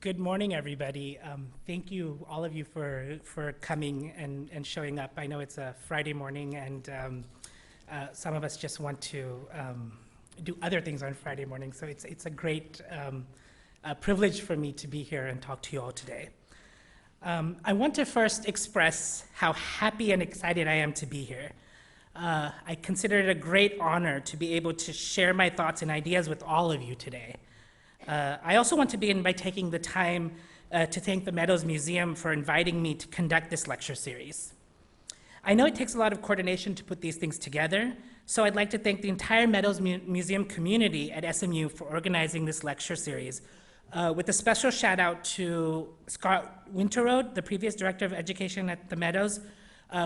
Good morning, everybody. Thank you, all of you, for coming and showing up. I know it's a Friday morning, and some of us just want to do other things on Friday morning, so it's a great privilege for me to be here and talk to you all today. I want to first express how happy and excited I am to be here. I consider it a great honor to be able to share my thoughts and ideas with all of you today. I also want to begin by taking the time to thank the Meadows Museum for inviting me to conduct this lecture series. I know it takes a lot of coordination to put these things together, so I'd like to thank the entire Meadows Museum community at SMU for organizing this lecture series, with a special shout out to Scott Winterrode, the previous director of education at the Meadows,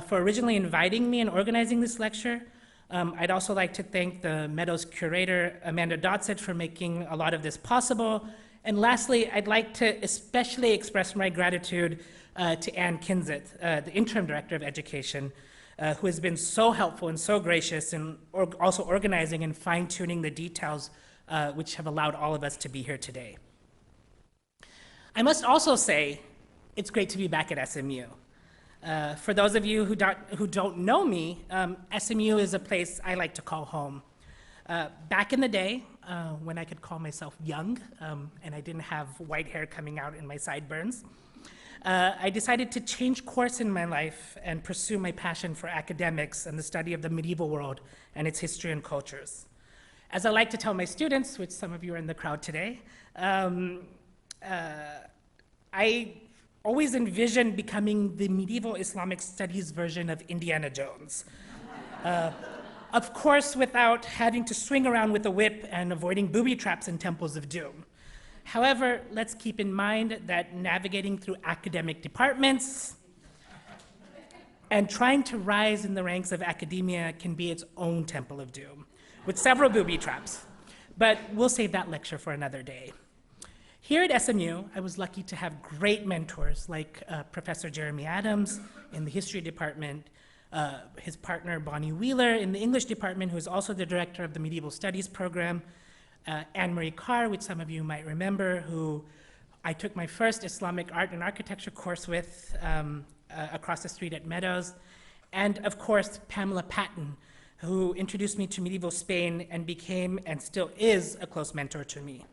for originally inviting me and organizing this lecture. I'd also like to thank the Meadows curator, Amanda Dodsett, for making a lot of this possible. And lastly, I'd like to especially express my gratitude to Ann Kinzeth, the interim director of education, who has been so helpful and so gracious in also organizing and fine-tuning the details which have allowed all of us to be here today. I must also say, it's great to be back at SMU. For those of you who don't know me, SMU is a place I like to call home. Back in the day, when I could call myself young, and I didn't have white hair coming out in my sideburns, I decided to change course in my life and pursue my passion for academics and the study of the medieval world and its history and cultures. As I like to tell my students, which some of you are in the crowd today, I always envisioned becoming the medieval Islamic studies version of Indiana Jones. Of course, without having to swing around with a whip and avoiding booby traps in temples of doom. However, let's keep in mind that navigating through academic departments and trying to rise in the ranks of academia can be its own temple of doom, with several booby traps. But we'll save that lecture for another day. Here at SMU, I was lucky to have great mentors like Professor Jeremy Adams in the history department, his partner Bonnie Wheeler in the English department, who is also the director of the medieval studies program, Anne-Marie Carr, which some of you might remember, who I took my first Islamic art and architecture course with across the street at Meadows, and of course Pamela Patton, who introduced me to medieval Spain and became and still is a close mentor to me.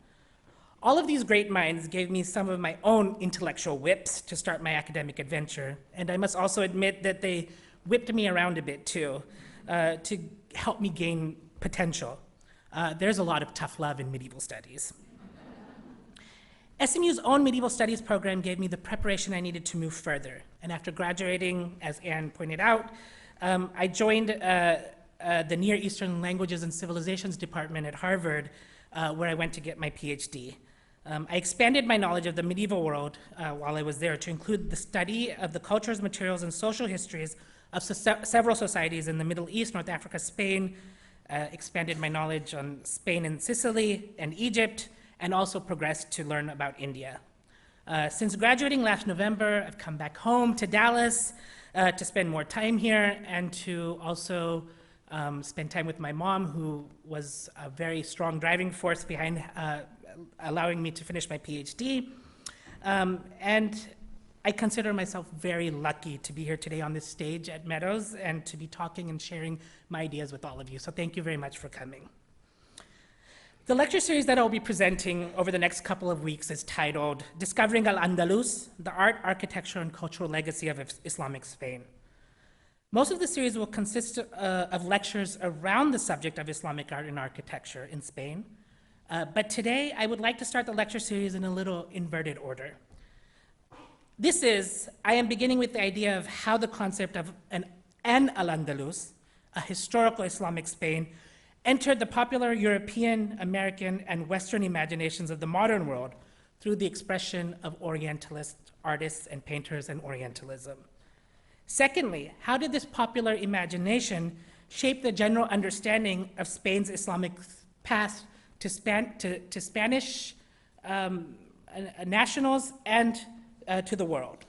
All of these great minds gave me some of my own intellectual whips to start my academic adventure, and I must also admit that they whipped me around a bit too, to help me gain potential. There's a lot of tough love in medieval studies. SMU's own medieval studies program gave me the preparation I needed to move further, and after graduating, as Anne pointed out, I joined the Near Eastern Languages and Civilizations department at Harvard, where I went to get my PhD. I expanded my knowledge of the medieval world while I was there to include the study of the cultures, materials, and social histories of several societies in the Middle East, North Africa, Spain, expanded my knowledge on Spain and Sicily and Egypt, and also progressed to learn about India. Since graduating last November, I've come back home to Dallas to spend more time here and to also spend time with my mom, who was a very strong driving force behind allowing me to finish my PhD. And I consider myself very lucky to be here today on this stage at Meadows and to be talking and sharing my ideas with all of you. So thank you very much for coming. The lecture series that I'll be presenting over the next couple of weeks is titled Discovering al-Andalus, the Art, Architecture, and Cultural Legacy of Islamic Spain. Most of the series will consist of lectures around the subject of Islamic art and architecture in Spain. But today, I would like to start the lecture series in a little inverted order. I am beginning with the idea of how the concept of an al-Andalus, a historical Islamic Spain, entered the popular European, American, and Western imaginations of the modern world through the expression of Orientalist artists and painters and Orientalism. Secondly, how did this popular imagination shape the general understanding of Spain's Islamic path to Spanish nationals and to the world?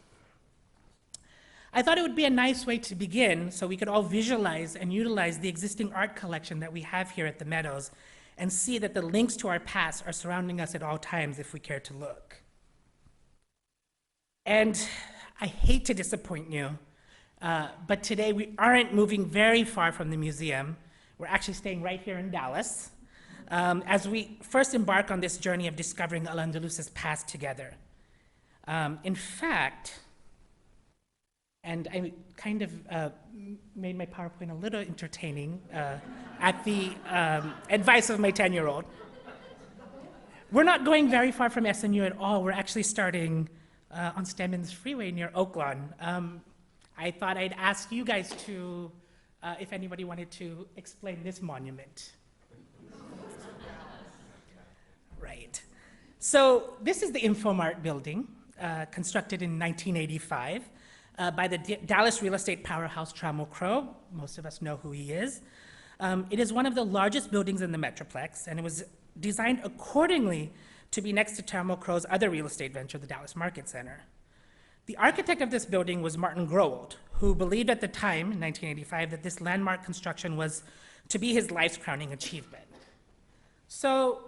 I thought it would be a nice way to begin so we could all visualize and utilize the existing art collection that we have here at the Meadows and see that the links to our past are surrounding us at all times if we care to look. And I hate to disappoint you, but today we aren't moving very far from the museum. We're actually staying right here in Dallas as we first embark on this journey of discovering al-Andalus's past together. In fact, and I kind of made my PowerPoint a little entertaining at the advice of my 10-year-old. We're not going very far from SNU at all. We're actually starting on Stemmons Freeway near Oaklawn. I thought I'd ask you guys to, if anybody wanted to explain this monument. Right. So this is the Infomart building, constructed in 1985 by the Dallas real estate powerhouse Trammell Crow. Most of us know who he is. It is one of the largest buildings in the Metroplex, and it was designed accordingly to be next to Trammell Crow's other real estate venture, the Dallas Market Center. The architect of this building was Martin Growold, who believed at the time, in 1985, that this landmark construction was to be his life's crowning achievement. So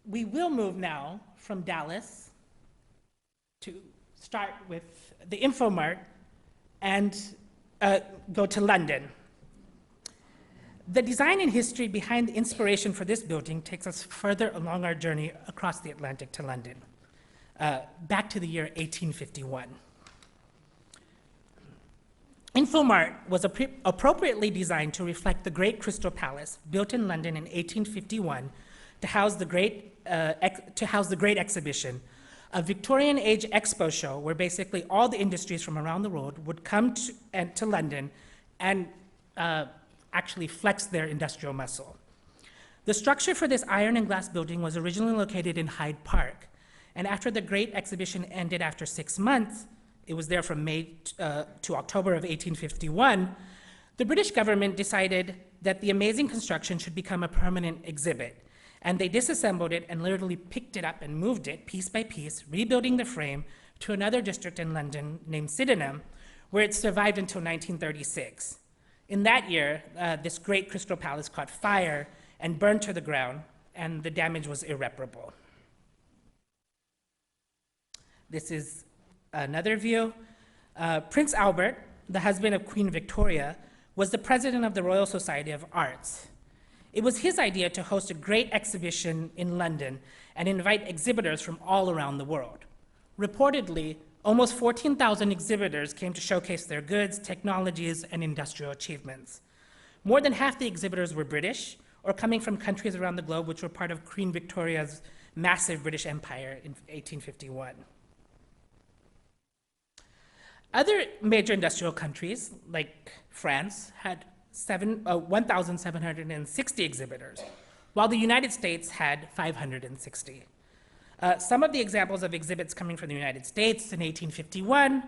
we will move now from Dallas to start with the Infomart and go to London. The design and history behind the inspiration for this building takes us further along our journey across the Atlantic to London, back to the year 1851. Infomart was appropriately designed to reflect the Great Crystal Palace, built in London in 1851 to house the Great Exhibition, a Victorian age expo show where basically all the industries from around the world would come to London and actually flex their industrial muscle. The structure for this iron and glass building was originally located in Hyde Park, and after the Great Exhibition ended after 6 months, it was there from May to October of 1851, the British government decided that the amazing construction should become a permanent exhibit, and they disassembled it and literally picked it up and moved it piece by piece, rebuilding the frame to another district in London named Sydenham, where it survived until 1936. In that year, this great Crystal Palace caught fire and burned to the ground, and the damage was irreparable. This is another view. Prince Albert, the husband of Queen Victoria, was the president of the Royal Society of Arts. It was his idea to host a great exhibition in London and invite exhibitors from all around the world. Reportedly, almost 14,000 exhibitors came to showcase their goods, technologies, and industrial achievements. More than half the exhibitors were British or coming from countries around the globe which were part of Queen Victoria's massive British Empire in 1851. Other major industrial countries, like France, had 1,760 exhibitors, while the United States had 560. Some of the examples of exhibits coming from the United States in 1851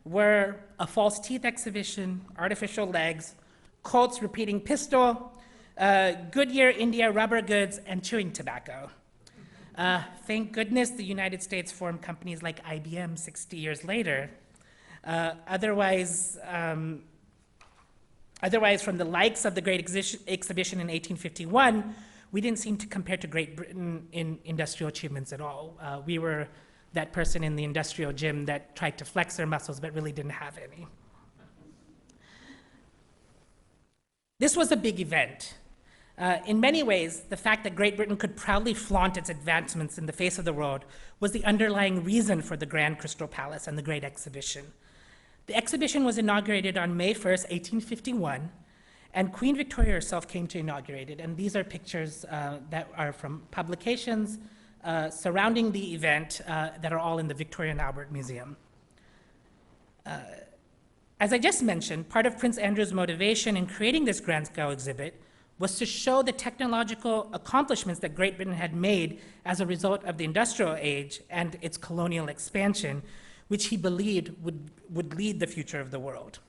were a false teeth exhibition, artificial legs, Colt's repeating pistol, Goodyear India rubber goods, and chewing tobacco. Thank goodness the United States formed companies like IBM 60 years later. Otherwise, from the likes of the Great Exhibition in 1851, we didn't seem to compare to Great Britain in industrial achievements at all. We were that person in the industrial gym that tried to flex their muscles but really didn't have any. This was a big event. In many ways, the fact that Great Britain could proudly flaunt its advancements in the face of the world was the underlying reason for the Grand Crystal Palace and the Great Exhibition. The exhibition was inaugurated on May 1st, 1851, and Queen Victoria herself came to inaugurate it, and these are pictures that are from publications surrounding the event that are all in the Victoria and Albert Museum. As I just mentioned, part of Prince Andrew's motivation in creating this grand scale exhibit was to show the technological accomplishments that Great Britain had made as a result of the industrial age and its colonial expansion, which he believed would lead the future of the world.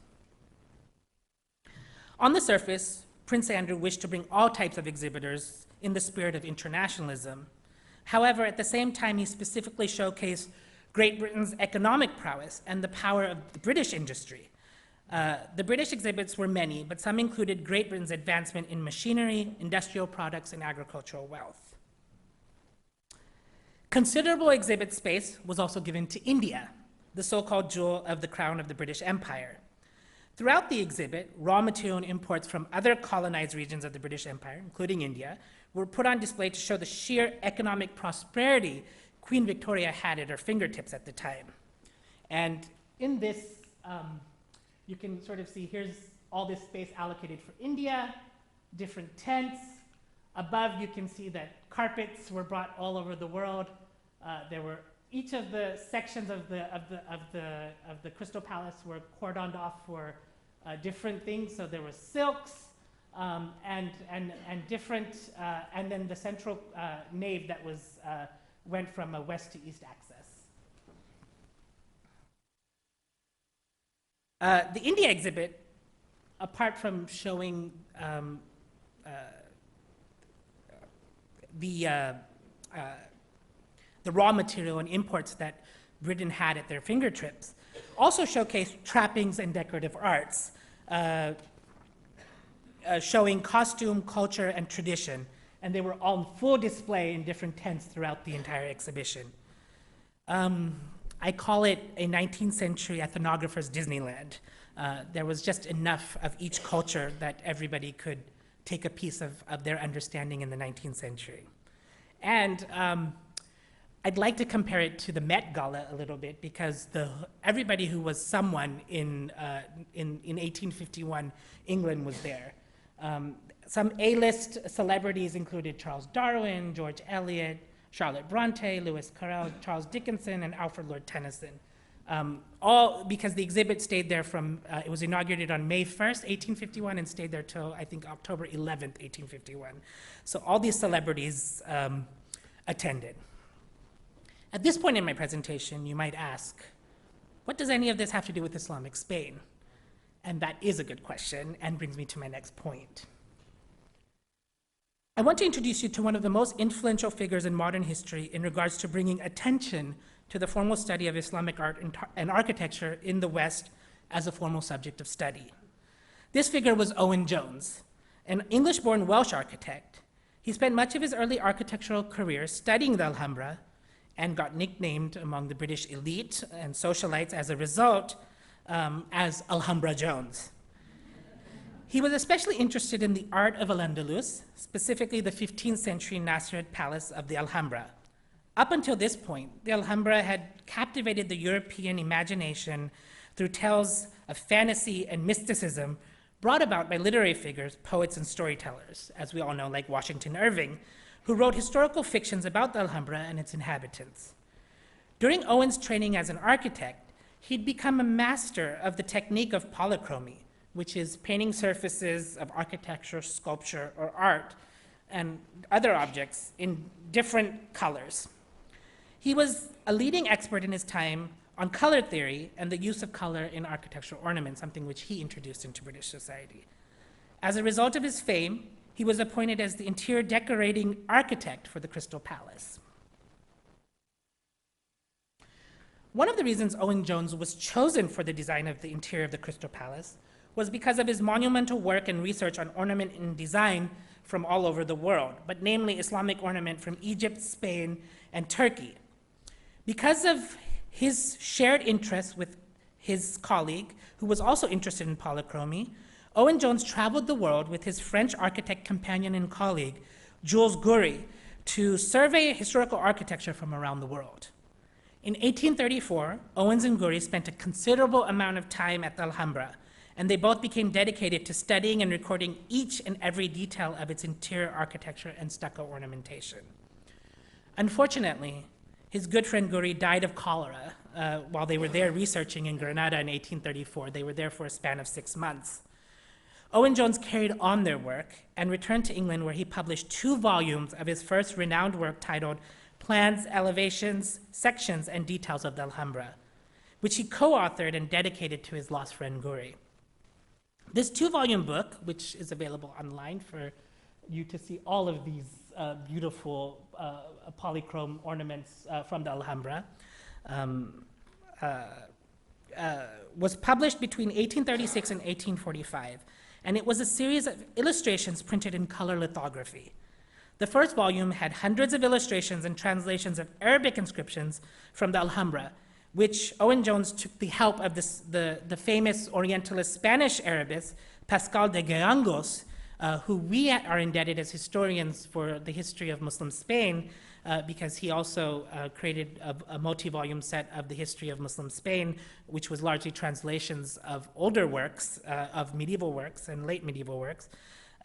On the surface, Prince Andrew wished to bring all types of exhibitors in the spirit of internationalism. However, at the same time, he specifically showcased Great Britain's economic prowess and the power of the British industry. The British exhibits were many, but some included Great Britain's advancement in machinery, industrial products, and agricultural wealth. Considerable exhibit space was also given to India, the so-called jewel of the crown of the British Empire. Throughout the exhibit, raw material and imports from other colonized regions of the British Empire, including India, were put on display to show the sheer economic prosperity Queen Victoria had at her fingertips at the time. And in this, you can sort of see here's all this space allocated for India, different tents. Above, you can see that carpets were brought all over the world. There were each of the sections of the Crystal Palace were cordoned off for different things. So there were silks and different, and then the central nave that was went from a west to east access. The India exhibit, apart from showing the raw material and imports that Britain had at their fingertips, also showcased trappings and decorative arts, showing costume, culture, and tradition, and they were on full display in different tents throughout the entire exhibition. I call it a 19th century ethnographer's Disneyland. There was just enough of each culture that everybody could take a piece of their understanding in the 19th century. And I'd like to compare it to the Met Gala a little bit, because everybody who was someone in 1851 England was there. Some A-list celebrities included Charles Darwin, George Eliot, Charlotte Bronte, Lewis Carroll, Charles Dickinson, and Alfred Lord Tennyson. All because the exhibit stayed there from, it was inaugurated on May 1st, 1851, and stayed there till, I think, October 11th, 1851. So all these celebrities attended. At this point in my presentation, you might ask, what does any of this have to do with Islamic Spain? And that is a good question, and brings me to my next point. I want to introduce you to one of the most influential figures in modern history in regards to bringing attention to the formal study of Islamic art and architecture in the West as a formal subject of study. This figure was Owen Jones, an English-born Welsh architect. He spent much of his early architectural career studying the Alhambra and got nicknamed among the British elite and socialites as a result as Alhambra Jones. He was especially interested in the art of al-Andalus, specifically the 15th century Nasrid Palace of the Alhambra. Up until this point, the Alhambra had captivated the European imagination through tales of fantasy and mysticism brought about by literary figures, poets, and storytellers, as we all know, like Washington Irving, who wrote historical fictions about the Alhambra and its inhabitants. During Owen's training as an architect, he'd become a master of the technique of polychromy, which is painting surfaces of architecture, sculpture, or art, and other objects in different colors. He was a leading expert in his time on color theory and the use of color in architectural ornament, something which he introduced into British society. As a result of his fame, he was appointed as the interior decorating architect for the Crystal Palace. One of the reasons Owen Jones was chosen for the design of the interior of the Crystal Palace was because of his monumental work and research on ornament and design from all over the world, but namely Islamic ornament from Egypt, Spain, and Turkey. Because of his shared interests with his colleague, who was also interested in polychromy, Owen Jones traveled the world with his French architect companion and colleague, Jules Goury, to survey historical architecture from around the world. In 1834, Owens and Goury spent a considerable amount of time at the Alhambra, and they both became dedicated to studying and recording each and every detail of its interior architecture and stucco ornamentation. Unfortunately, his good friend Goury died of cholera while they were there researching in Granada in 1834. They were there for a span of 6 months. Owen Jones carried on their work and returned to England, where he published 2 volumes of his first renowned work titled Plans, Elevations, Sections, and Details of the Alhambra, which he co-authored and dedicated to his lost friend Goury. This 2-volume book, which is available online for you to see all of these beautiful polychrome ornaments from the Alhambra, was published between 1836 and 1845, and it was a series of illustrations printed in color lithography. The first volume had hundreds of illustrations and translations of Arabic inscriptions from the Alhambra, which Owen Jones took the help of the famous Orientalist Spanish Arabist, Pascal de Guiangos, who we are indebted as historians for the history of Muslim Spain, because he also created a multi-volume set of the history of Muslim Spain, which was largely translations of older works, of medieval works and late medieval works.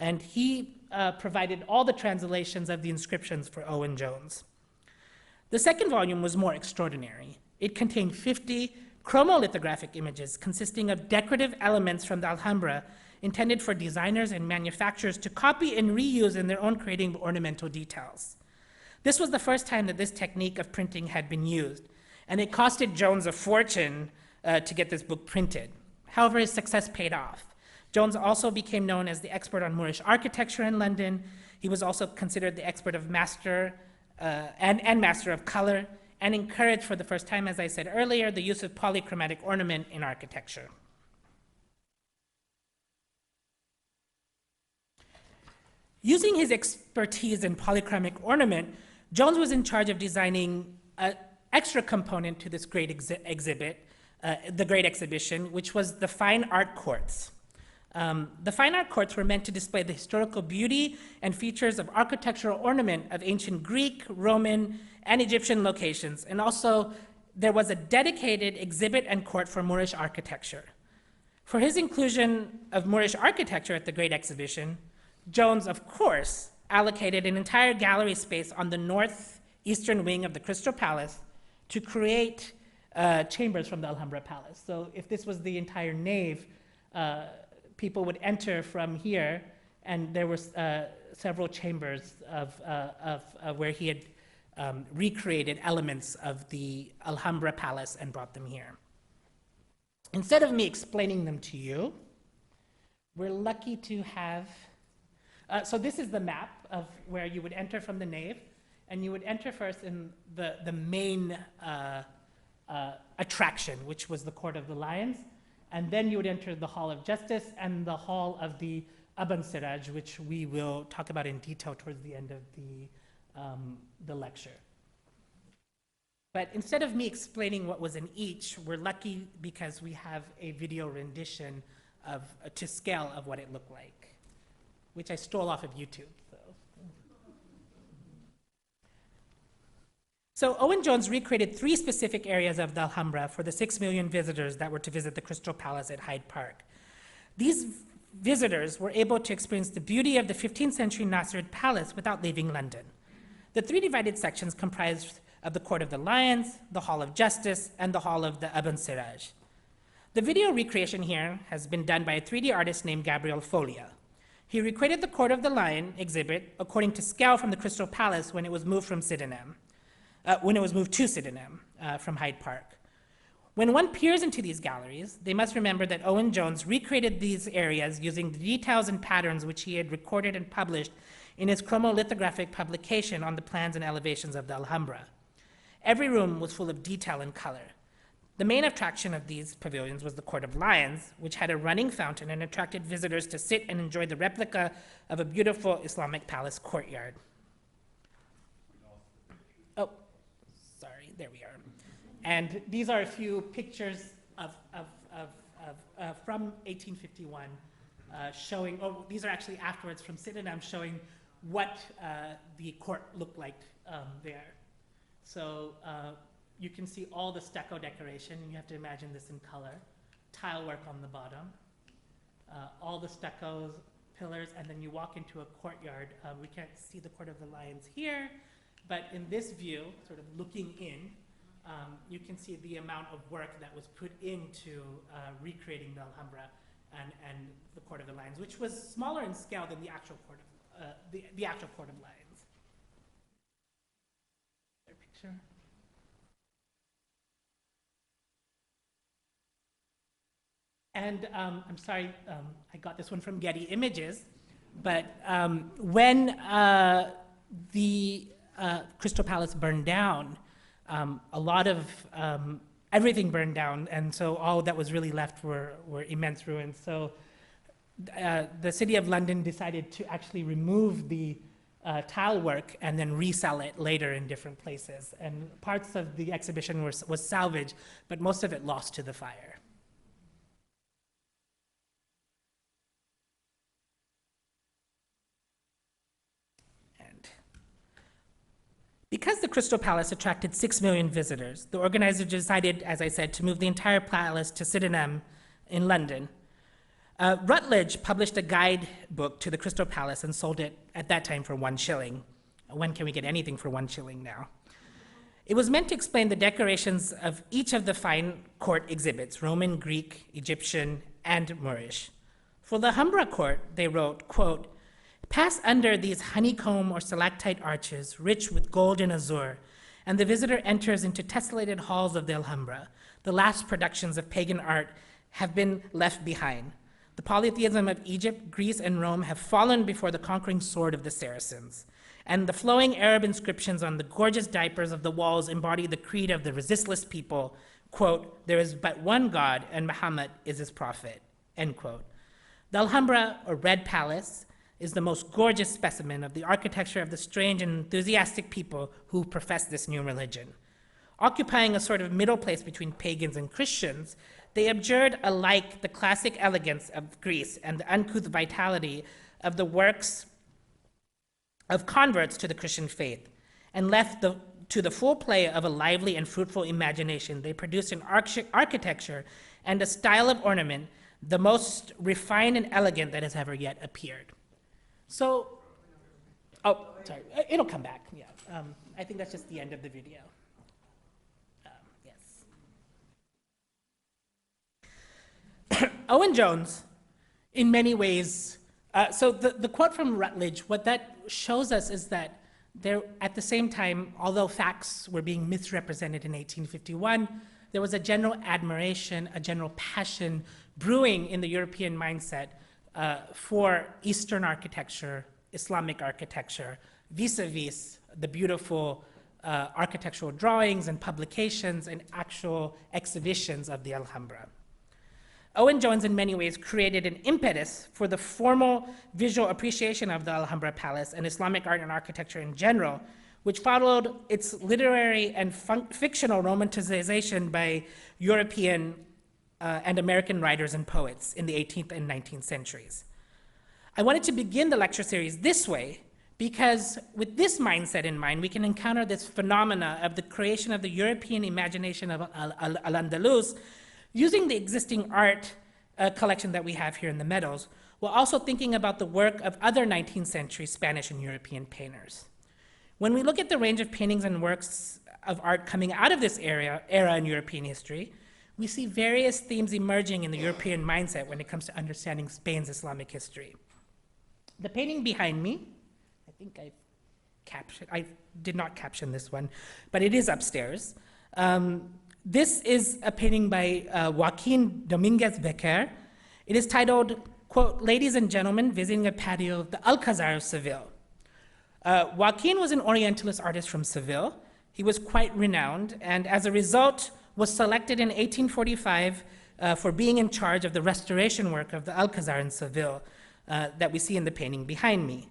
And he provided all the translations of the inscriptions for Owen Jones. The second volume was more extraordinary. It contained 50 chromolithographic images consisting of decorative elements from the Alhambra intended for designers and manufacturers to copy and reuse in their own creating ornamental details. This was the first time that this technique of printing had been used, and it costed Jones a fortune to get this book printed. However, his success paid off. Jones also became known as the expert on Moorish architecture in London. He was also considered the expert of master and master of color, and encouraged for the first time, as I said earlier, the use of polychromatic ornament in architecture. Using his expertise in polychromatic ornament, Jones was in charge of designing an extra component to this great exhibit, the Great Exhibition, which was the fine art courts. The fine art courts were meant to display the historical beauty and features of architectural ornament of ancient Greek, Roman, and Egyptian locations, and also there was a dedicated exhibit and court for Moorish architecture. For his inclusion of Moorish architecture at the Great Exhibition, Jones, of course, allocated an entire gallery space on the northeastern wing of the Crystal Palace to create chambers from the Alhambra Palace. So if this was the entire nave, people would enter from here, and there were several chambers of where he had recreated elements of the Alhambra Palace and brought them here. Instead of me explaining them to you, we're lucky to have, so this is the map of where you would enter from the nave, and you would enter first in the main attraction, which was the Court of the Lions, and then you would enter the Hall of Justice and the Hall of the Aban Siraj, which we will talk about in detail towards the end of the lecture. But instead of me explaining what was in each, we're lucky because we have a video rendition of, to scale of what it looked like, which I stole off of YouTube. So Owen Jones recreated 3 specific areas of the Alhambra for the 6 million visitors that were to visit the Crystal Palace at Hyde Park. These visitors were able to experience the beauty of the 15th century Nasrid Palace without leaving London. The 3 divided sections comprised of the Court of the Lions, the Hall of Justice, and the Hall of the Aban Siraj. The video recreation here has been done by a 3D artist named Gabriel Folia. He recreated the Court of the Lion exhibit according to scale from the Crystal Palace when it was moved from Sydenham. To Sydenham from Hyde Park. When one peers into these galleries, they must remember that Owen Jones recreated these areas using the details and patterns which he had recorded and published in his chromolithographic publication on the plans and elevations of the Alhambra. Every room was full of detail and color. The main attraction of these pavilions was the Court of Lions, which had a running fountain and attracted visitors to sit and enjoy the replica of a beautiful Islamic palace courtyard. Oh, sorry, there we are. And these are a few pictures from 1851 showing, oh, these are actually afterwards from Sydenham showing what the court looked like there. So you can see all the stucco decoration. You have to imagine this in color. Tile work on the bottom. All the stuccos, pillars, and then you walk into a courtyard. We can't see the Court of the Lions here, but in this view, sort of looking in, you can see the amount of work that was put into recreating the Alhambra and the Court of the Lions, which was smaller in scale than the actual Court of the actual Court of Lions. Their picture. And I'm sorry, I got this one from Getty Images, but when the Crystal Palace burned down, a lot of everything burned down, and so all that was really left were immense ruins. So the City of London decided to actually remove the tile work and then resell it later in different places. And parts of the exhibition was salvaged, but most of it lost to the fire. Because the Crystal Palace attracted 6 million visitors, the organizers decided, as I said, to move the entire palace to Sydenham in London. Routledge published a guidebook to the Crystal Palace and sold it at that time for 1 shilling. When can we get anything for 1 shilling now? It was meant to explain the decorations of each of the fine court exhibits, Roman, Greek, Egyptian, and Moorish. For the Alhambra court, they wrote, quote, "Pass under these honeycomb or stalactite arches, rich with gold and azure, and the visitor enters into tessellated halls of the Alhambra. The last productions of pagan art have been left behind. The polytheism of Egypt, Greece, and Rome have fallen before the conquering sword of the Saracens. And the flowing Arab inscriptions on the gorgeous diapers of the walls embody the creed of the resistless people, quote, 'There is but one God, and Muhammad is his prophet,' end quote. The Alhambra, or Red Palace, is the most gorgeous specimen of the architecture of the strange and enthusiastic people who profess this new religion. Occupying a sort of middle place between pagans and Christians, they abjured alike the classic elegance of Greece and the uncouth vitality of the works of converts to the Christian faith, and left to the full play of a lively and fruitful imagination. They produced an architecture and a style of ornament the most refined and elegant that has ever yet appeared." So, oh, sorry, it'll come back, yeah. I think that's just the end of the video. Yes. Owen Jones, in many ways, so the quote from Routledge, what that shows us is that there, at the same time, although facts were being misrepresented in 1851, there was a general admiration, a general passion brewing in the European mindset for Eastern architecture, Islamic architecture, vis-a-vis the beautiful architectural drawings and publications and actual exhibitions of the Alhambra. Owen Jones, in many ways, created an impetus for the formal visual appreciation of the Alhambra Palace and Islamic art and architecture in general, which followed its literary and fictional romanticization by European and American writers and poets in the 18th and 19th centuries. I wanted to begin the lecture series this way because with this mindset in mind, we can encounter this phenomena of the creation of the European imagination of al-Andalus using the existing art collection that we have here in the Meadows, while also thinking about the work of other 19th century Spanish and European painters. When we look at the range of paintings and works of art coming out of this era in European history, we see various themes emerging in the European mindset when it comes to understanding Spain's Islamic history. The painting behind me, I think I did not caption this one, but it is upstairs. This is a painting by Joaquin Dominguez Becker. It is titled, quote, "Ladies and Gentlemen Visiting a Patio of the Alcazar of Seville." Joaquin was an Orientalist artist from Seville. He was quite renowned, and as a result, was selected in 1845 for being in charge of the restoration work of the Alcazar in Seville that we see in the painting behind me.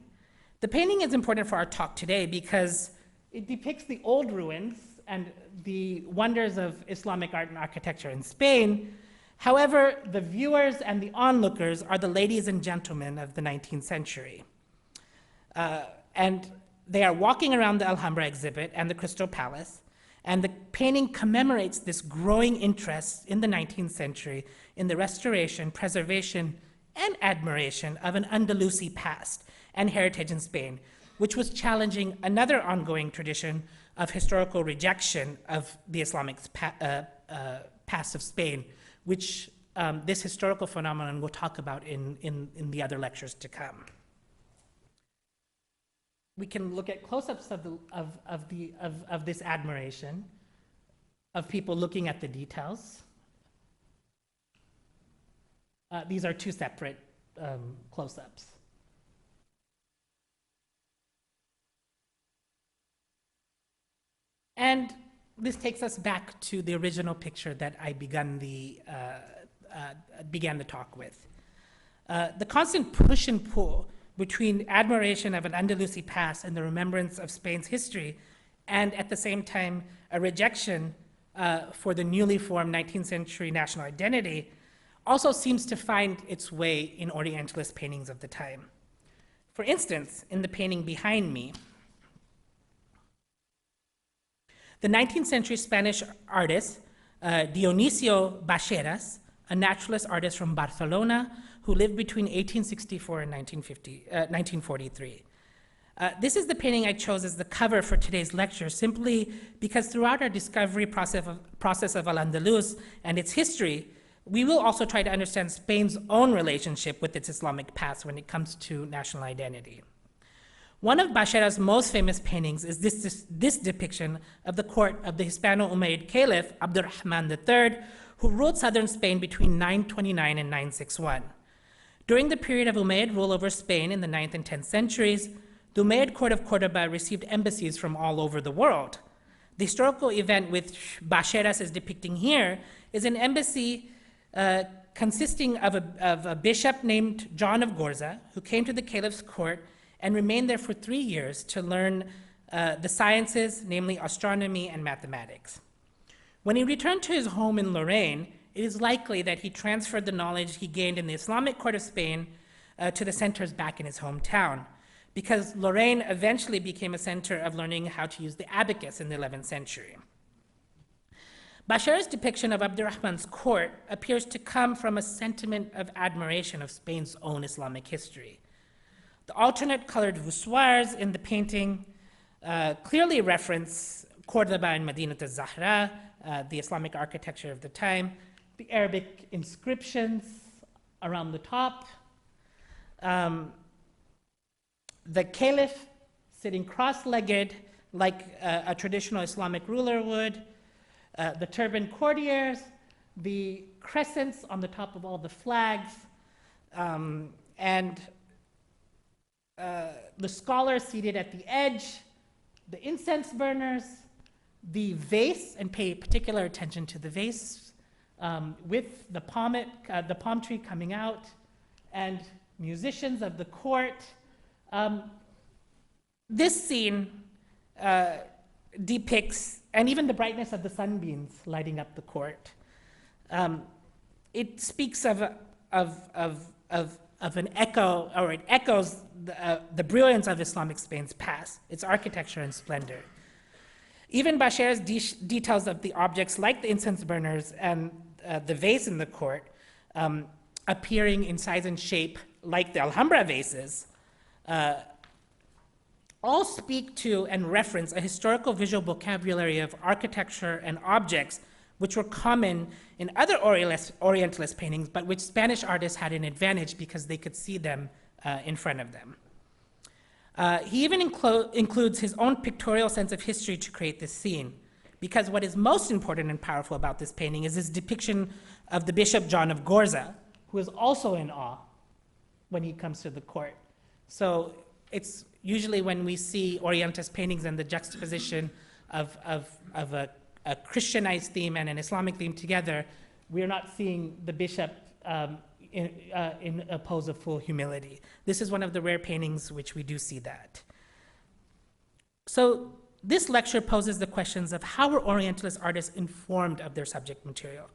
The painting is important for our talk today because it depicts the old ruins and the wonders of Islamic art and architecture in Spain. However, the viewers and the onlookers are the ladies and gentlemen of the 19th century. And they are walking around the Alhambra exhibit and the Crystal Palace, and the painting commemorates this growing interest in the 19th century in the restoration, preservation, and admiration of an Andalusi past and heritage in Spain, which was challenging another ongoing tradition of historical rejection of the Islamic past of Spain, which this historical phenomenon we'll talk about in the other lectures to come. We can look at close-ups of this admiration, of people looking at the details. These are two separate close-ups. And this takes us back to the original picture that I began the talk with. The constant push and pull between admiration of an Andalusi past and the remembrance of Spain's history, and at the same time, a rejection for the newly formed 19th century national identity, also seems to find its way in Orientalist paintings of the time. For instance, in the painting behind me, the 19th century Spanish artist, Dionisio Bacheras, a naturalist artist from Barcelona who lived between 1864 and 1943. This is the painting I chose as the cover for today's lecture, simply because throughout our discovery process of al-Andalus and its history, we will also try to understand Spain's own relationship with its Islamic past when it comes to national identity. One of Bacheras' most famous paintings is this depiction of the court of the Hispano-Umayyad Caliph Abdurrahman III, who ruled southern Spain between 929 and 961. During the period of Umayyad rule over Spain in the 9th and 10th centuries, the Umayyad court of Cordoba received embassies from all over the world. The historical event which Bacheras is depicting here is an embassy consisting of a bishop named John of Gorza, who came to the caliph's court and remained there for 3 years to learn the sciences, namely astronomy and mathematics. When he returned to his home in Lorraine, it is likely that he transferred the knowledge he gained in the Islamic court of Spain to the centers back in his hometown, because Lorraine eventually became a center of learning how to use the abacus in the 11th century. Bacheras' depiction of Abdurrahman's court appears to come from a sentiment of admiration of Spain's own Islamic history. The alternate colored voussoirs in the painting clearly reference Cordoba and Madinat al-Zahra, the Islamic architecture of the time, the Arabic inscriptions around the top, the caliph sitting cross-legged like a traditional Islamic ruler would, the turbaned courtiers, the crescents on the top of all the flags, and the scholars seated at the edge, the incense burners, the vase, and pay particular attention to the vase with the palm tree coming out, and musicians of the court. This scene depicts, and even the brightness of the sunbeams lighting up the court. It speaks of an echo, or it echoes the brilliance of Islamic Spain's past, its architecture and splendor. Even Bacheras' details of the objects like the incense burners and the vase in the court, appearing in size and shape like the Alhambra vases, all speak to and reference a historical visual vocabulary of architecture and objects which were common in other Orientalist paintings, but which Spanish artists had an advantage because they could see them in front of them. He even includes his own pictorial sense of history to create this scene, because what is most important and powerful about this painting is his depiction of the Bishop John of Gorza, who is also in awe when he comes to the court. So it's usually when we see Orientalist paintings and the juxtaposition of a Christianized theme and an Islamic theme together, we're not seeing the bishop in a pose of full humility. This is one of the rare paintings which we do see that. So this lecture poses the questions of how were Orientalist artists informed of their subject material?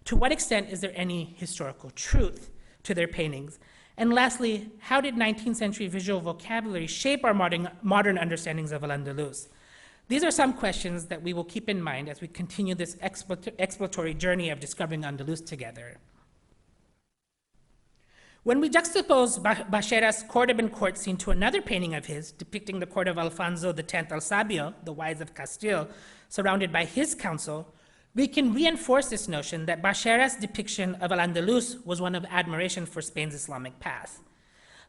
To what extent is there any historical truth to their paintings? And lastly, how did 19th century visual vocabulary shape our modern understandings of al-Andalus? These are some questions that we will keep in mind as we continue this exploratory journey of discovering Andalus together. When we juxtapose Bacheras' Cordoban court scene to another painting of his, depicting the court of Alfonso X el Sabio, the wise of Castile, surrounded by his council, we can reinforce this notion that Bacheras' depiction of al-Andalus was one of admiration for Spain's Islamic past.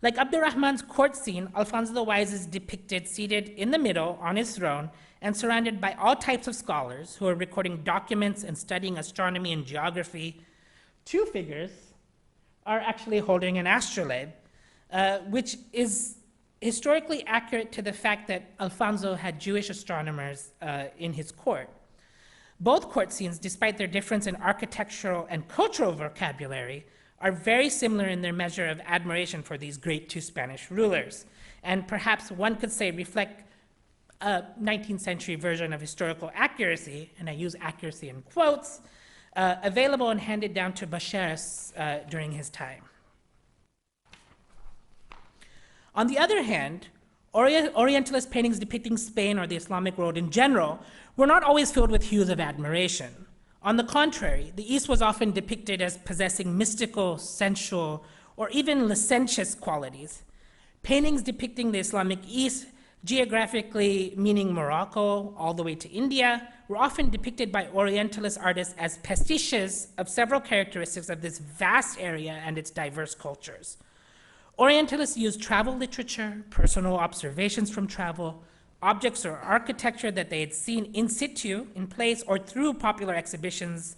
Like Abdurrahman's court scene, Alfonso the Wise is depicted seated in the middle on his throne and surrounded by all types of scholars who are recording documents and studying astronomy and geography. Two figures are actually holding an astrolabe, which is historically accurate to the fact that Alfonso had Jewish astronomers in his court. Both court scenes, despite their difference in architectural and cultural vocabulary, are very similar in their measure of admiration for these great two Spanish rulers, and perhaps one could say reflect a 19th century version of historical accuracy, and I use accuracy in quotes, available and handed down to Bashars during his time. On the other hand, Orientalist paintings depicting Spain or the Islamic world in general were not always filled with hues of admiration. On the contrary, the East was often depicted as possessing mystical, sensual, or even licentious qualities. Paintings depicting the Islamic East, geographically meaning Morocco all the way to India, were often depicted by Orientalist artists as pastiches of several characteristics of this vast area and its diverse cultures. Orientalists used travel literature, personal observations from travel, objects or architecture that they had seen in situ, in place, or through popular exhibitions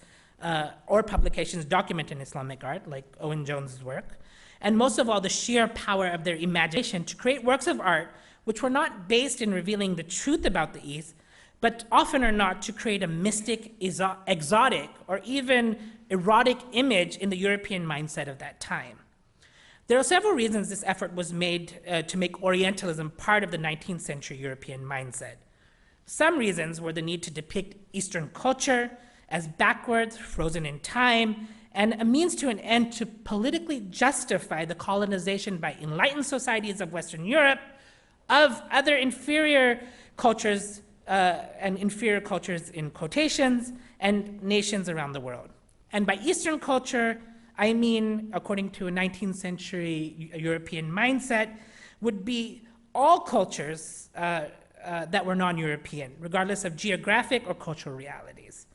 or publications documenting Islamic art, like Owen Jones's work, and most of all, the sheer power of their imagination to create works of art which were not based in revealing the truth about the East, but often or not to create a mystic, exotic, or even erotic image in the European mindset of that time. There are several reasons this effort was made to make Orientalism part of the 19th century European mindset. Some reasons were the need to depict Eastern culture as backwards, frozen in time, and a means to an end to politically justify the colonization by enlightened societies of Western Europe of other inferior cultures, and inferior cultures in quotations, and nations around the world. And by Eastern culture, I mean, according to a 19th century European mindset, would be all cultures that were non-European, regardless of geographic or cultural realities.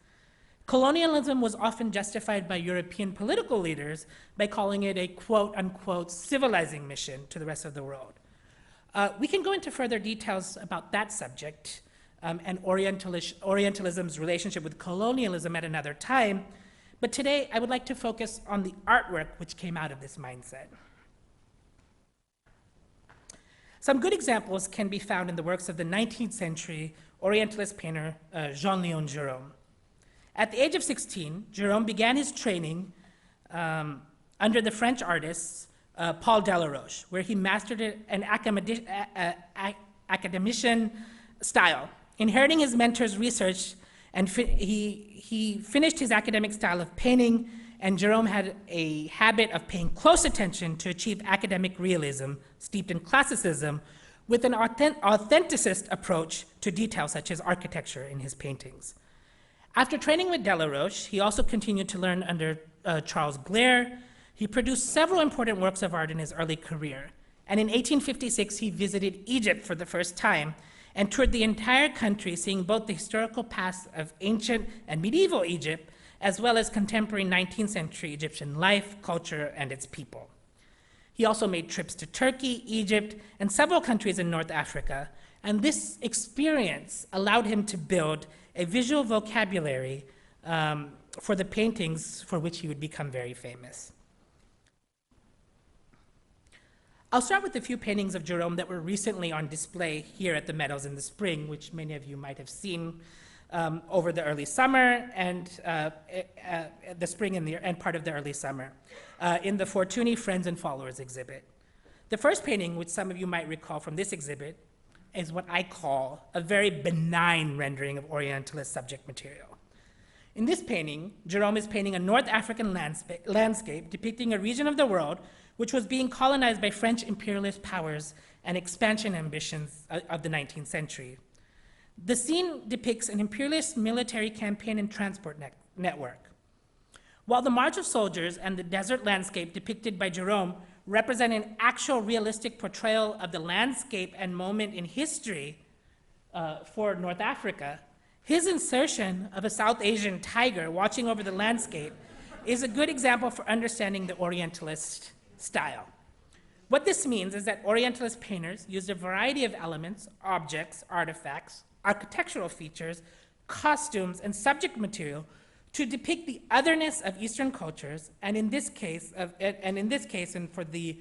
Colonialism was often justified by European political leaders by calling it a quote-unquote civilizing mission to the rest of the world. We can go into further details about that subject and Orientalism's relationship with colonialism at another time, but today I would like to focus on the artwork which came out of this mindset. Some good examples can be found in the works of the 19th century Orientalist painter Jean-Léon Gérôme. At the age of 16, Gérôme began his training under the French artists Paul Delaroche, where he mastered an academician style, inheriting his mentor's research, and he finished his academic style of painting, and Gérôme had a habit of paying close attention to achieve academic realism steeped in classicism with an authenticist approach to details such as architecture in his paintings. After training with Delaroche, he also continued to learn under Charles Gleyre. He produced several important works of art in his early career, and in 1856 he visited Egypt for the first time and toured the entire country, seeing both the historical past of ancient and medieval Egypt, as well as contemporary 19th century Egyptian life, culture, and its people. He also made trips to Turkey, Egypt, and several countries in North Africa, and this experience allowed him to build a visual vocabulary for the paintings for which he would become very famous. I'll start with a few paintings of Gérôme that were recently on display here at the Meadows in the spring, which many of you might have seen over the early summer and the spring and part of the early summer in the Fortuny Friends and Followers exhibit. The first painting, which some of you might recall from this exhibit, is what I call a very benign rendering of Orientalist subject material. In this painting, Gérôme is painting a North African landscape depicting a region of the world which was being colonized by French imperialist powers and expansion ambitions of the 19th century. The scene depicts an imperialist military campaign and transport network. While the march of soldiers and the desert landscape depicted by Gérôme represent an actual realistic portrayal of the landscape and moment in history for North Africa, his insertion of a South Asian tiger watching over the landscape is a good example for understanding the Orientalist style. What this means is that Orientalist painters used a variety of elements, objects, artifacts, architectural features, costumes, and subject material to depict the otherness of Eastern cultures, and in this case, and for the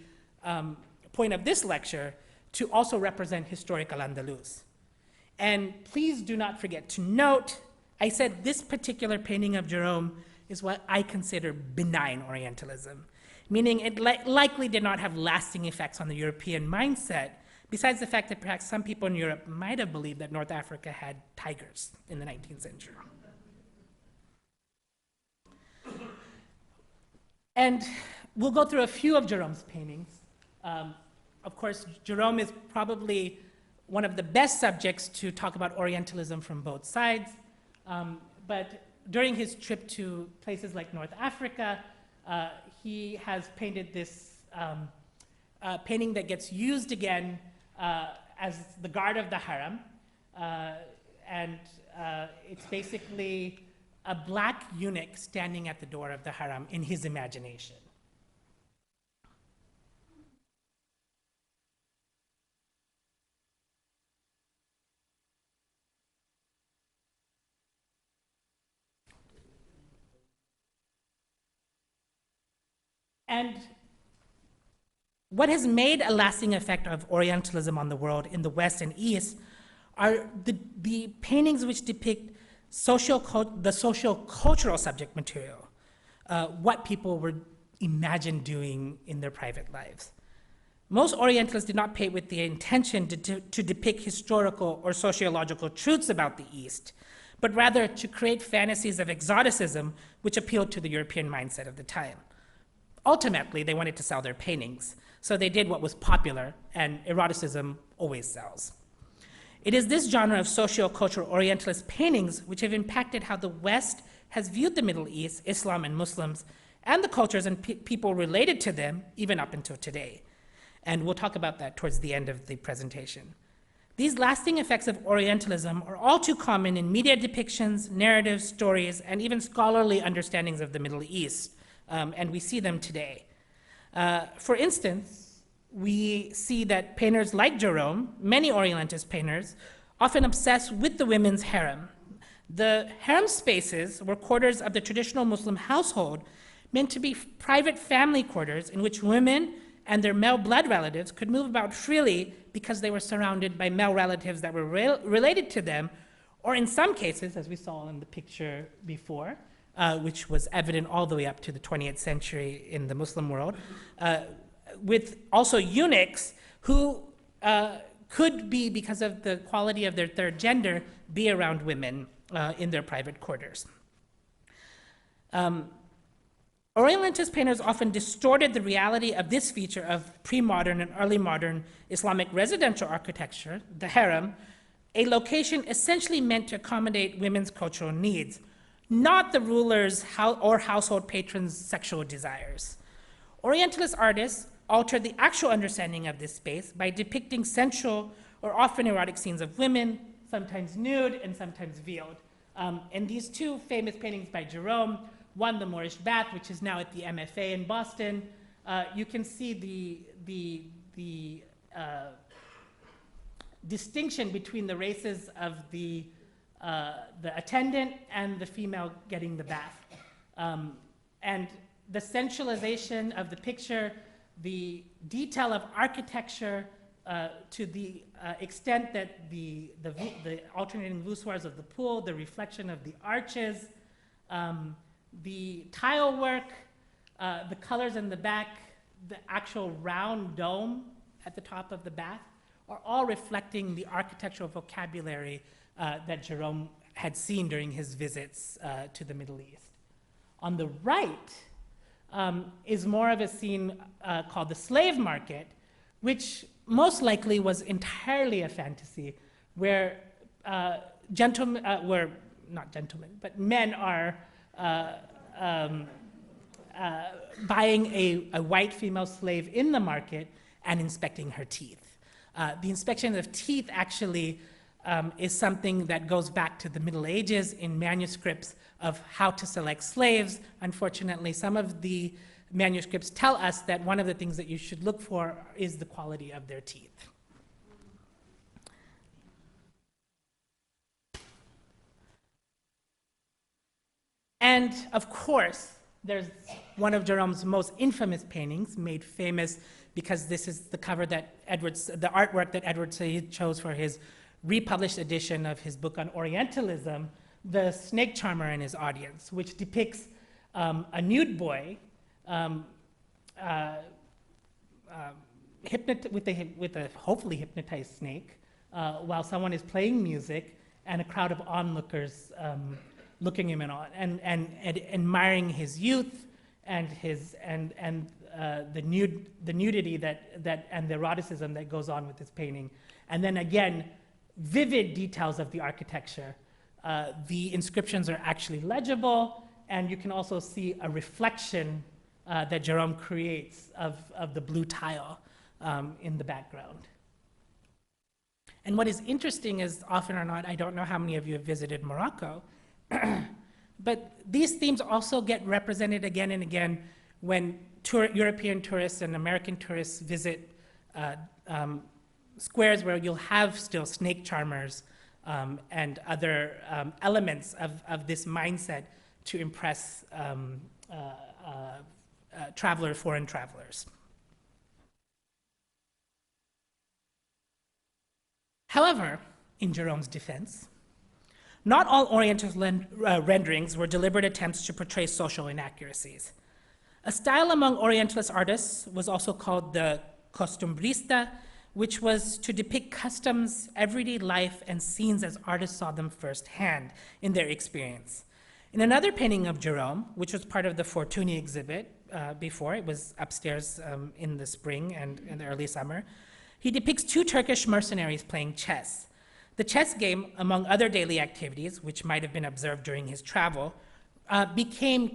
point of this lecture, to also represent historic al-Andalus. And please do not forget to note, I said this particular painting of Gérôme is what I consider benign Orientalism. meaning it likely did not have lasting effects on the European mindset, besides the fact that perhaps some people in Europe might have believed that North Africa had tigers in the 19th century. And we'll go through a few of Jerome's paintings. Of course, Jerome is probably one of the best subjects to talk about Orientalism from both sides. But during his trip to places like North Africa, he has painted this painting that gets used again as the guard of the Harem. It's basically a black eunuch standing at the door of the Harem in his imagination. And what has made a lasting effect of Orientalism on the world in the West and East are the paintings which depict the social-cultural subject material, what people were imagined doing in their private lives. Most Orientalists did not paint with the intention to depict historical or sociological truths about the East, but rather to create fantasies of exoticism which appealed to the European mindset of the time. Ultimately, they wanted to sell their paintings, so they did what was popular, and eroticism always sells. It is this genre of socio-cultural Orientalist paintings which have impacted how the West has viewed the Middle East, Islam, and Muslims, and the cultures and people related to them, even up until today. And we'll talk about that towards the end of the presentation. These lasting effects of Orientalism are all too common in media depictions, narratives, stories, and even scholarly understandings of the Middle East. And we see them today. For instance, we see that painters like Jerome, many Orientalist painters, often obsess with the women's harem. The harem spaces were quarters of the traditional Muslim household meant to be private family quarters in which women and their male blood relatives could move about freely because they were surrounded by male relatives that were related to them, or in some cases, as we saw in the picture before, which was evident all the way up to the 20th century in the Muslim world, with also eunuchs who could be, because of the quality of their third gender, be around women in their private quarters. Orientalist painters often distorted the reality of this feature of pre-modern and early modern Islamic residential architecture, the harem, a location essentially meant to accommodate women's cultural needs, not the ruler's or household patron's sexual desires. Orientalist artists altered the actual understanding of this space by depicting sensual or often erotic scenes of women, sometimes nude and sometimes veiled. And these two famous paintings by Jerome, one, the Moorish bath, which is now at the MFA in Boston, you can see the distinction between the races of the attendant and the female getting the bath. And the sensualization of the picture, the detail of architecture to the extent that the alternating voussoirs of the pool, the reflection of the arches, the tile work, the colors in the back, the actual round dome at the top of the bath are all reflecting the architectural vocabulary that Jerome had seen during his visits to the Middle East. On the right is more of a scene called the slave market, which most likely was entirely a fantasy, where men are buying a white female slave in the market and inspecting her teeth. The inspection of teeth actually is something that goes back to the Middle Ages in manuscripts of how to select slaves. Unfortunately, some of the manuscripts tell us that one of the things that you should look for is the quality of their teeth. And of course, there's one of Jerome's most infamous paintings, made famous because this is the cover that the artwork that Edward Said chose for his republished edition of his book on Orientalism, The Snake Charmer and His Audience, which depicts a nude boy with a hopefully hypnotized snake, while someone is playing music and a crowd of onlookers looking him in on and admiring his youth and the nudity that and the eroticism that goes on with this painting. And then again, vivid details of the architecture. The inscriptions are actually legible, and you can also see a reflection that Jerome creates of the blue tile in the background. And what is interesting is, often or not, I don't know how many of you have visited Morocco, but these themes also get represented again and again when European tourists and American tourists visit squares where you'll have still snake charmers and other elements of this mindset to impress foreign travelers. However, in Jerome's defense, not all Orientalist renderings were deliberate attempts to portray social inaccuracies. A style among Orientalist artists was also called the Costumbrista, which was to depict customs, everyday life, and scenes as artists saw them firsthand in their experience. In another painting of Jerome, which was part of the Fortuny exhibit before, it was upstairs in the spring and in the early summer, he depicts two Turkish mercenaries playing chess. The chess game, among other daily activities, which might have been observed during his travel, became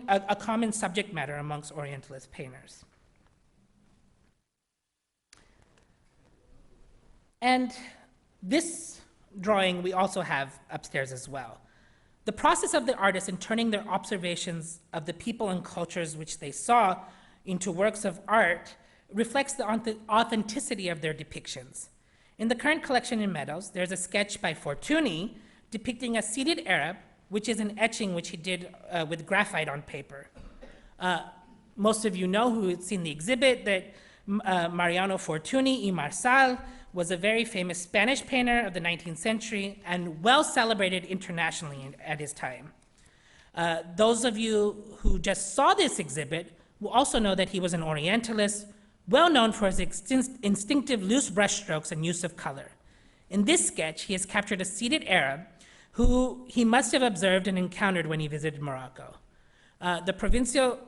a common subject matter amongst Orientalist painters. And this drawing we also have upstairs as well. The process of the artists in turning their observations of the people and cultures which they saw into works of art reflects the authenticity of their depictions. In the current collection in Meadows, there's a sketch by Fortuny depicting a seated Arab, which is an etching which he did with graphite on paper. Most of you know who had seen the exhibit that Mariano Fortuny y Marsal was a very famous Spanish painter of the 19th century and well celebrated internationally at his time. Those of you who just saw this exhibit will also know that he was an Orientalist, well known for his instinctive loose brushstrokes and use of color. In this sketch, he has captured a seated Arab who he must have observed and encountered when he visited Morocco. The Provincial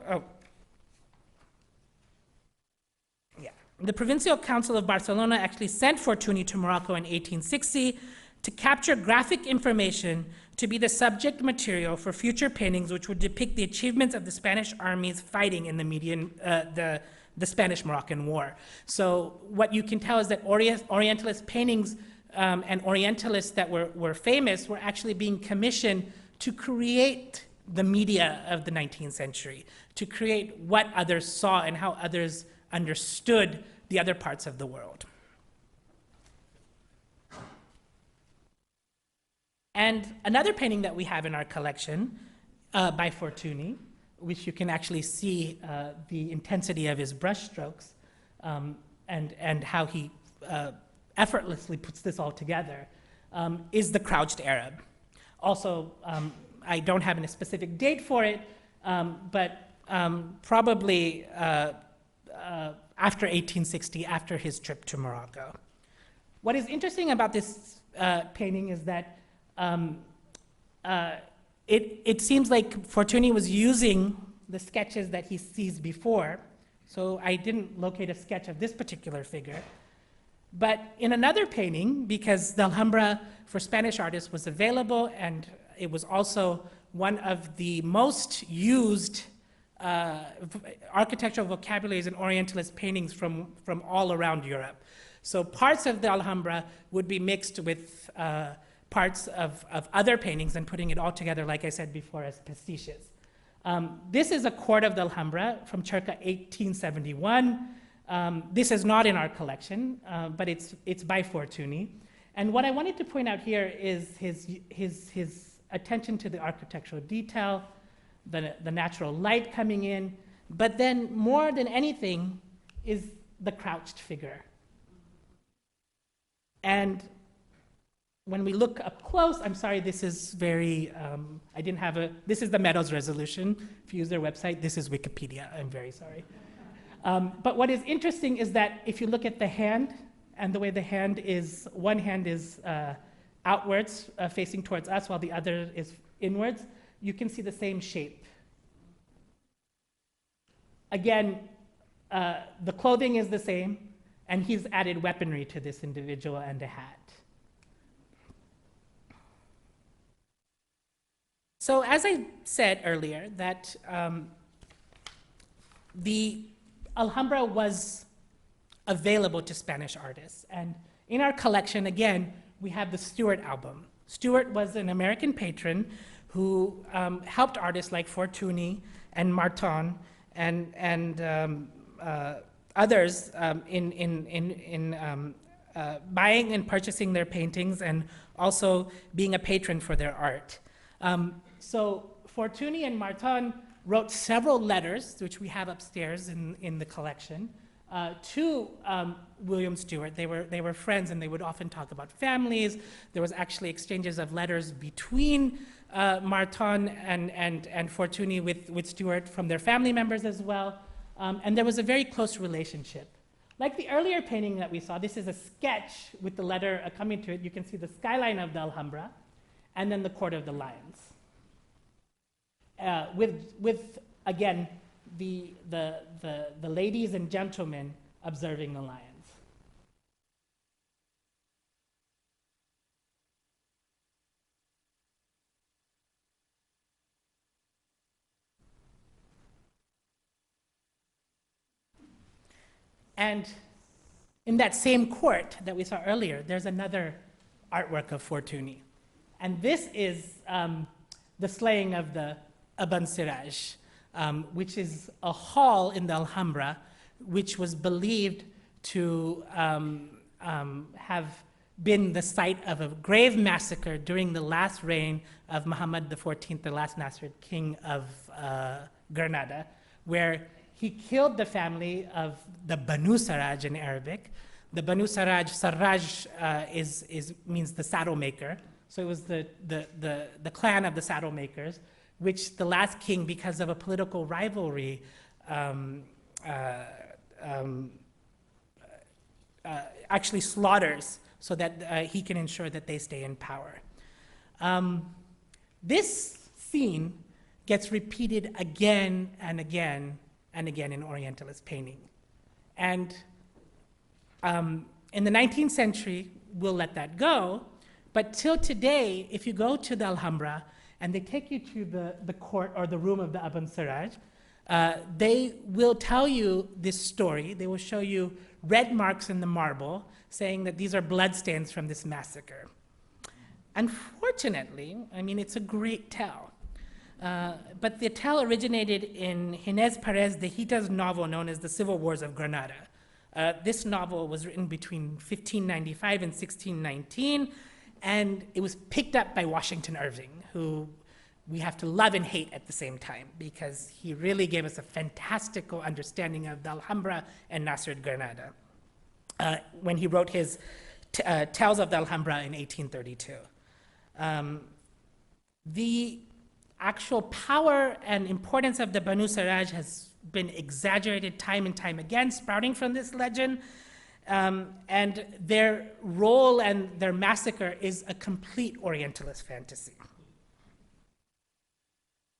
Council of Barcelona actually sent Fortuny to Morocco in 1860 to capture graphic information to be the subject material for future paintings which would depict the achievements of the Spanish armies fighting in the Spanish-Moroccan War. So what you can tell is that Orientalist paintings and Orientalists that were famous were actually being commissioned to create the media of the 19th century, to create what others saw and how others understood the other parts of the world. And another painting that we have in our collection by Fortuny, which you can actually see the intensity of his brushstrokes and how he effortlessly puts this all together, is the Crouched Arab. Also, I don't have a specific date for it, but probably after 1860, after his trip to Morocco. What is interesting about this painting is that it seems like Fortuny was using the sketches that he sees before. So I didn't locate a sketch of this particular figure. But in another painting, because the Alhambra for Spanish artists was available, and it was also one of the most used architectural vocabularies in Orientalist paintings from all around Europe. So parts of the Alhambra would be mixed with parts of other paintings and putting it all together, like I said before, as pastiches. This is a court of the Alhambra from circa 1871. This is not in our collection, but it's by Fortuny. And what I wanted to point out here is his attention to the architectural detail, the natural light coming in, but then more than anything is the crouched figure. And when we look up close, I'm sorry, this is very, this is the Meadows resolution. If you use their website, this is Wikipedia, I'm very sorry. But what is interesting is that if you look at the hand and the way the hand is, one hand is outwards, facing towards us, while the other is inwards, you can see the same shape. Again, the clothing is the same, and he's added weaponry to this individual and a hat. So as I said earlier, that the Alhambra was available to Spanish artists. And in our collection, again, we have the Stewart album. Stewart was an American patron who helped artists like Fortuny and Martín and others in buying and purchasing their paintings, and also being a patron for their art. So Fortuny and Martín wrote several letters, which we have upstairs in the collection, to William Stewart. They were friends, and they would often talk about families. There was actually exchanges of letters between Martín and Fortuny with Stewart from their family members as well. And there was a very close relationship. Like the earlier painting that we saw, this is a sketch with the letter coming to it. You can see the skyline of the Alhambra, and then the Court of the Lions. With again, the ladies and gentlemen observing the lions. And in that same court that we saw earlier, there's another artwork of Fortuny. And this is the slaying of the Abencerrage, which is a hall in the Alhambra, which was believed to have been the site of a grave massacre during the last reign of Muhammad XIV, the last Nasrid king of Granada, where he killed the family of the Banu Sarraj in Arabic. The Banu Sarraj, means the saddle maker. So it was the clan of the saddle makers, which the last king, because of a political rivalry, actually slaughters so that he can ensure that they stay in power. This scene gets repeated again and again and again in Orientalist painting. And in the 19th century, we'll let that go, but till today, if you go to the Alhambra and they take you to the court or the room of the Abencerrage, they will tell you this story. They will show you red marks in the marble saying that these are bloodstains from this massacre. Unfortunately, I mean, it's a great tale. But the tale originated in Ginés Pérez de Hita's novel known as The Civil Wars of Granada. This novel was written between 1595 and 1619, and it was picked up by Washington Irving, who we have to love and hate at the same time, because he really gave us a fantastical understanding of the Alhambra and Nasrid Granada when he wrote his Tales of the Alhambra in 1832. The actual power and importance of the Banu Sarraj has been exaggerated time and time again, sprouting from this legend. And their role and their massacre is a complete Orientalist fantasy.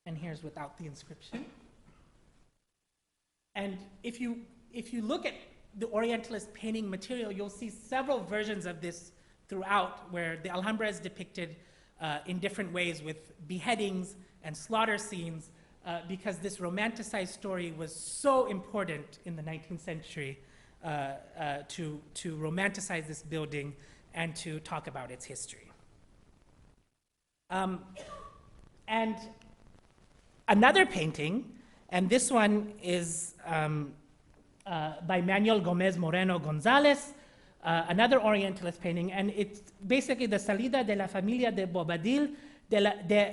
And here's without the inscription. And if you look at the Orientalist painting material, you'll see several versions of this throughout, where the Alhambra is depicted in different ways with beheadings and slaughter scenes, because this romanticized story was so important in the 19th century to romanticize this building and to talk about its history. And another painting, and this one is by Manuel Gomez Moreno González, another Orientalist painting, and it's basically the Salida de la Familia de Bobadil de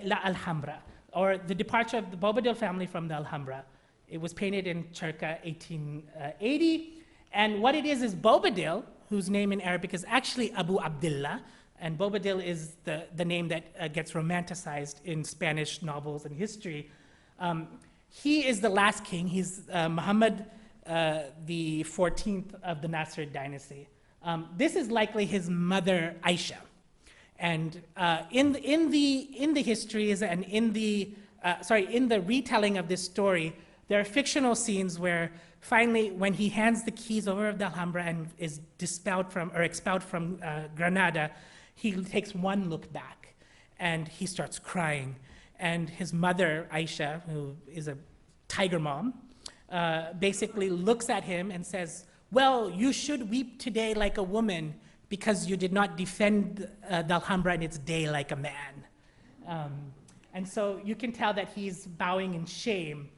la Alhambra, or the departure of the Bobadil family from the Alhambra. It was painted in Chirca 1880, and what it is Bobadil, whose name in Arabic is actually Abu Abdillah, and Bobadil is the name that gets romanticized in Spanish novels and history. He is the last king. He's Muhammad the 14th of the Nasrid dynasty. This is likely his mother, Aisha. And in the histories and in the retelling of this story, there are fictional scenes where finally, when he hands the keys over of the Alhambra and is expelled from Granada, he takes one look back and he starts crying. And his mother, Aisha, who is a tiger mom, basically looks at him and says, well, you should weep today like a woman because you did not defend the Alhambra in its day like a man. And so you can tell that he's bowing in shame,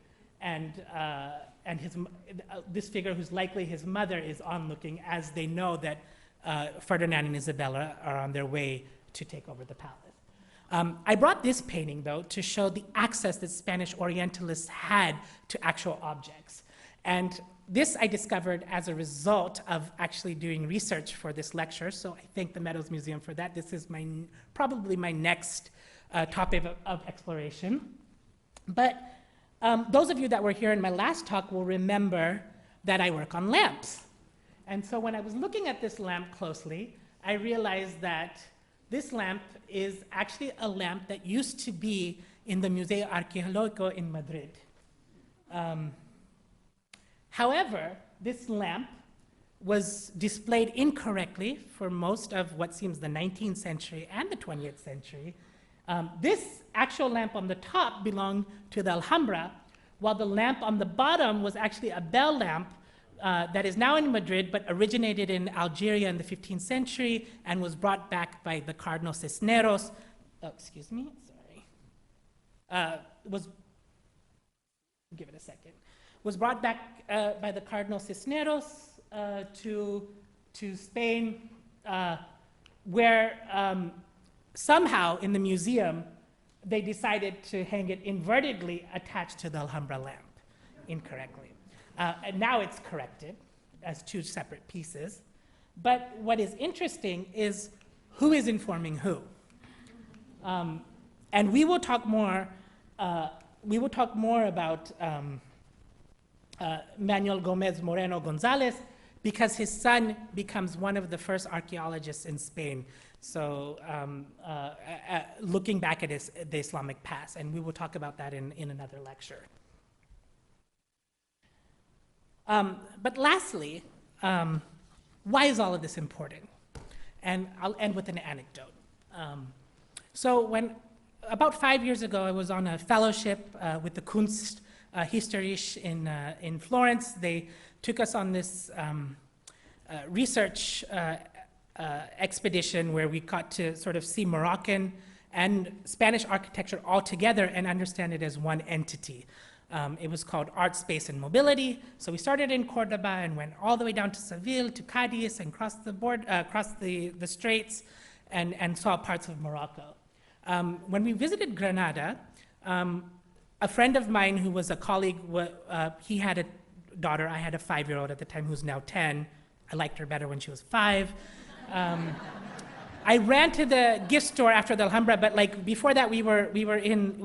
and this figure, who's likely his mother, is onlooking as they know that Ferdinand and Isabella are on their way to take over the palace. I brought this painting, though, to show the access that Spanish Orientalists had to actual objects. And this I discovered as a result of actually doing research for this lecture, so I thank the Meadows Museum for that. This is probably my next topic of exploration. But those of you that were here in my last talk will remember that I work on lamps. And so when I was looking at this lamp closely, I realized that this lamp is actually a lamp that used to be in the Museo Arqueológico in Madrid. However, this lamp was displayed incorrectly for most of what seems the 19th century and the 20th century. This actual lamp on the top belonged to the Alhambra, while the lamp on the bottom was actually a bell lamp that is now in Madrid, but originated in Algeria in the 15th century and was brought back by the Cardinal Cisneros. Oh, excuse me, sorry. Give it a second. Was brought back by the Cardinal Cisneros to Spain, where somehow in the museum they decided to hang it invertedly attached to the Alhambra lamp incorrectly. And now it's corrected as two separate pieces. But what is interesting is who is informing who. And we will talk more about Manuel Gomez Moreno Gonzalez, because his son becomes one of the first archaeologists in Spain. So looking back at the Islamic past, and we will talk about that in another lecture. But lastly, why is all of this important? And I'll end with an anecdote. So about 5 years ago, I was on a fellowship with the Kunsthistorische in Florence. They took us on this research expedition where we got to sort of see Moroccan and Spanish architecture all together and understand it as one entity. It was called Art, Space, and Mobility. So we started in Cordoba and went all the way down to Seville, to Cadiz, and crossed the straits and saw parts of Morocco. When we visited Granada, a friend of mine who was a colleague, he had a daughter. I had a 5-year-old at the time who's now 10. I liked her better when she was 5. I ran to the gift store after the Alhambra, but like before that, we were in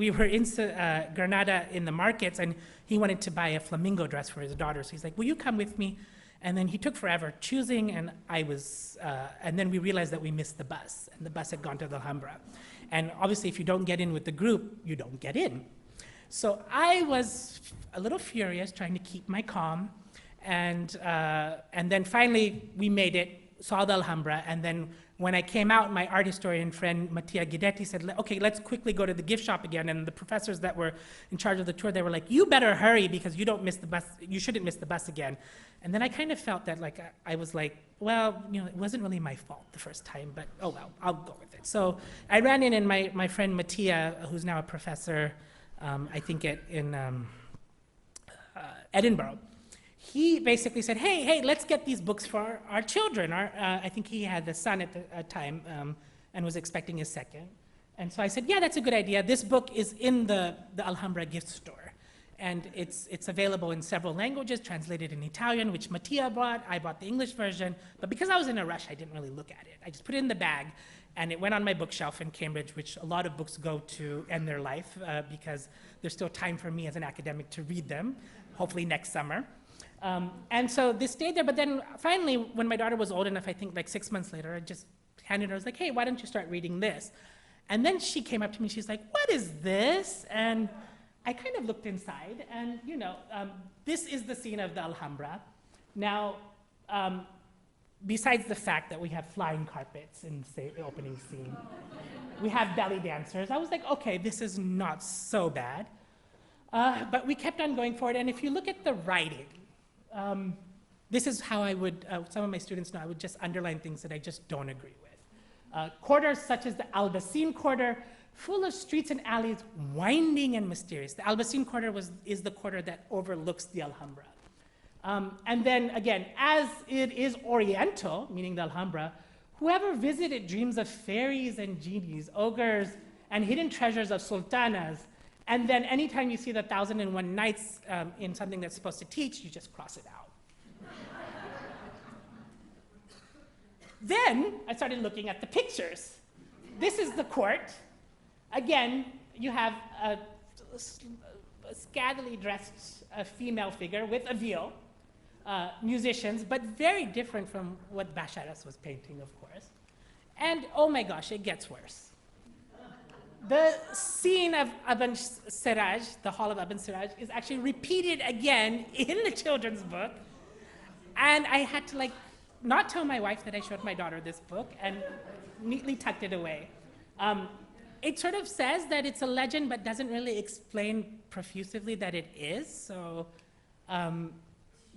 Granada in the markets, and he wanted to buy a flamingo dress for his daughter. So he's like, "Will you come with me?" And then he took forever choosing, and and then we realized that we missed the bus, and the bus had gone to the Alhambra. And obviously, if you don't get in with the group, you don't get in. So I was a little furious, trying to keep my calm, and then finally we made it, saw the Alhambra, and then when I came out, my art historian friend Mattia Guidetti said, "Okay, let's quickly go to the gift shop again." And the professors that were in charge of the tour, they were like, "You better hurry because you don't miss the bus. You shouldn't miss the bus again." And then I kind of felt that like I was like, well, it wasn't really my fault the first time, but oh well, I'll go with it. So I ran in, and my friend Mattia, who's now a professor, I think in Edinburgh, he basically said, hey, let's get these books for our children. I think he had a son at the time and was expecting his second. And so I said, yeah, that's a good idea. This book is in the Alhambra gift store. And it's available in several languages, translated in Italian, which Mattia bought. I bought the English version. But because I was in a rush, I didn't really look at it. I just put it in the bag, and it went on my bookshelf in Cambridge, which a lot of books go to end their life because there's still time for me as an academic to read them, hopefully next summer. And so this stayed there, but then finally, when my daughter was old enough, I think like 6 months later, I just handed her, I was like, hey, why don't you start reading this? And then she came up to me, she's like, what is this? And I kind of looked inside, and you know, this is the scene of the Alhambra. Now, besides the fact that we have flying carpets in the opening scene, we have belly dancers. I was like, okay, this is not so bad. But we kept on going forward, and if you look at the writing, this is how I would, some of my students know, I would just underline things that I just don't agree with. Quarters such as the Albaicin quarter, full of streets and alleys, winding and mysterious. The Albaicin quarter is the quarter that overlooks the Alhambra. And then again, as it is Oriental, meaning the Alhambra, whoever visited dreams of fairies and genies, ogres, and hidden treasures of sultanas. And then anytime you see the 1001 Nights in something that's supposed to teach, you just cross it out. Then I started looking at the pictures. This is the court. Again, you have a scaddily dressed female figure with a veil, musicians, but very different from what Basharas was painting, of course. And oh my gosh, it gets worse. The scene of Ibn Siraj, the Hall of Ibn Siraj, is actually repeated again in the children's book. And I had to like, not tell my wife that I showed my daughter this book and neatly tucked it away. It sort of says that it's a legend, but doesn't really explain profusively that it is. So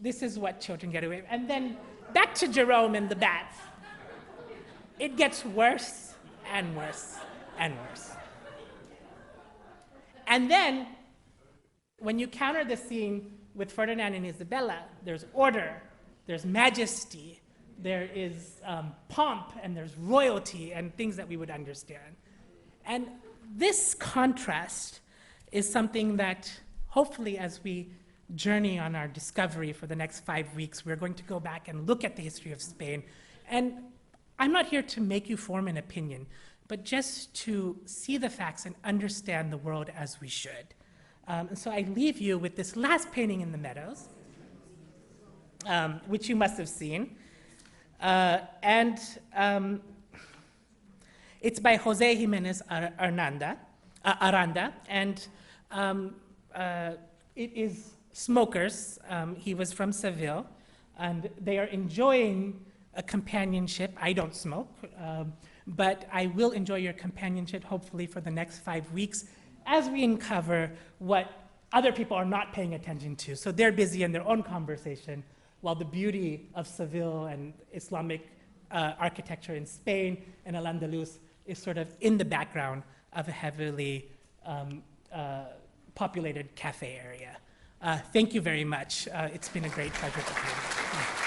this is what children get away with. And then back to Jerome and the bats. It gets worse and worse and worse. And then, when you counter the scene with Ferdinand and Isabella, there's order, there's majesty, there is pomp, and there's royalty, and things that we would understand. And this contrast is something that, hopefully, as we journey on our discovery for the next 5 weeks, we're going to go back and look at the history of Spain. And I'm not here to make you form an opinion, but just to see the facts and understand the world as we should. And so I leave you with this last painting in the Meadows, which you must have seen. It's by Jose Jimenez Aranda, and it is smokers. He was from Seville, and they are enjoying a companionship. I don't smoke, but I will enjoy your companionship, hopefully, for the next 5 weeks as we uncover what other people are not paying attention to. So they're busy in their own conversation, while the beauty of Seville and Islamic architecture in Spain and al-Andalus is sort of in the background of a heavily populated cafe area. Thank you very much. It's been a great pleasure to be here.